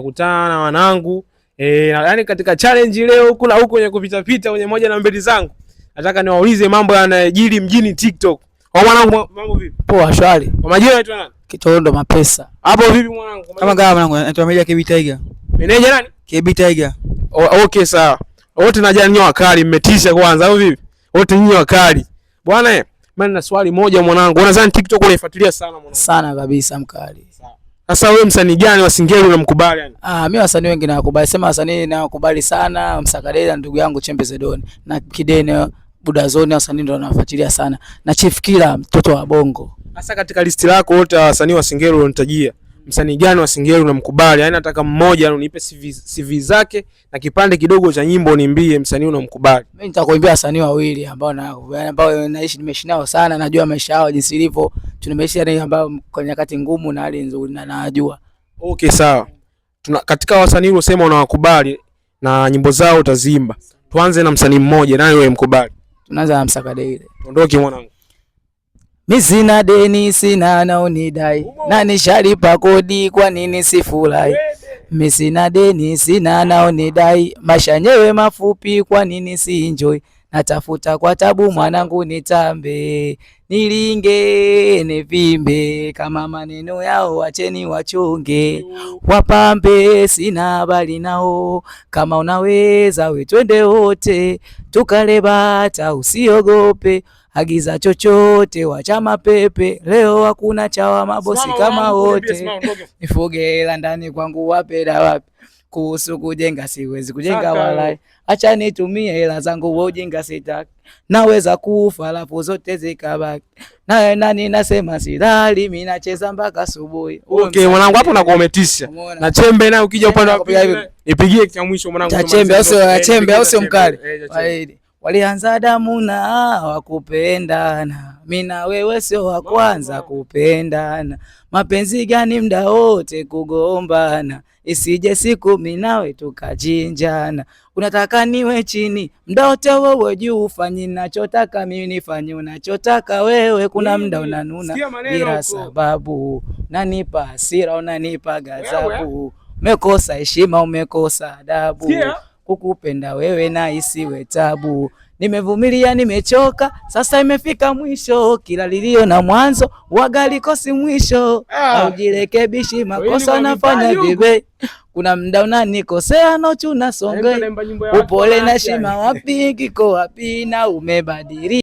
Nakutana na wanangu yani katika challenge leo huku na huko kwenye kupita pita kwenye moja na mbili zangu. Nataka niwaulize mambo yanayojiri mjini TikTok. Kwa mwanangu mambo vipi? Poa shwari. Kwa majina unaitwa nani? Kitondo Mapesa. Hapo vipi mwanangu? Kama mwanangu naitwa Meja KB Tiger. Meneja nani? KB Tiger. Okay sawa. Wote najua nyinyi wakali mmetisha kwanza au vipi? Wote nyinyi wakali. Bwana mimi na swali moja mwanangu. Unadhani TikTok unaifuatilia sana mwanangu? Sana kabisa mkali. Sawa. Sasa wewe msanii gani wa Singeli unamkubali yani? Mimi wasanii wengi nawakubali. Sema wasanii nawakubali sana, Msakadela ndugu yangu Chembe Zedoni na Kidene Budazoni, wasanii ndio nawafuatilia sana. Na Chief Killer mtoto wa Bongo. Sasa katika listi lako wote wasanii wa Singeli unitajia, msanii gani wa Singeli unamkubali? Yaani nataka mmoja unipe CV zake na kipande kidogo cha nyimbo niambie msanii unamkubali. Mimi nitakuimbia wasanii wawili ambao naishi nimeishi nao sana, najua maisha yao jinsi ilivyo. Tunaishi yani ambao kwa nyakati ngumu na hali nzuri na najua. Okay sawa. Katika wasanii uliosema unawakubali na nyimbo zao utazimba. Tuanze na msanii mmoja, nani wewe mkubali? Tunaanza na Msakadela. Ondoke mwanangu. Mimi sina deni sina naonidai na nishalipa kodi kwa nini sifurahi? Mimi sina deni sina naonidai maisha yenyewe mafupi kwa nini si enjoy? Natafuta kwa tabu mwanangu nitambe nilinge nivimbe kama maneno yao wacheni wachonge wapambe sina habari nao kama unaweza we twende wote tukale bata usiogope agiza chochote wacha mapepe leo hakuna chawa mabosi kama wote nifuge hela ndani kwangu wapeda wapi kuhusu kujenga siwezi kujenga walai acha nitumie hela zangu wewe ujinga sitaki naweza kufa alafu zote zikabaki na nani nasema silali mimi nacheza mpaka asubuhi. Okay mwanangu hapo nakuometisha na Chembe naye ukija upande wa pili nipigie cha mwisho mwanangu. Chembe au sio mkali walianza damu na wakupendana mimi na wewe sio wa kwanza kupendana mapenzi gani muda wote kugombana isije siku mimi nawe tukachinjana unataka niwe chini muda wote wewe juu ufanye ninachotaka mimi nifanye unachotaka wewe kuna muda unanuna bila sababu nanipa hasira unanipa ghadhabu umekosa heshima umekosa adabu kukupenda wewe na isiwe tabu nimevumilia nimechoka sasa imefika mwisho kila lilio na mwanzo wagali kosi mwisho au jirekebishi makosa nafanya vibe kuna muda unanikosea nochu nasonge upole na shima wapi kiko wapi na umebadili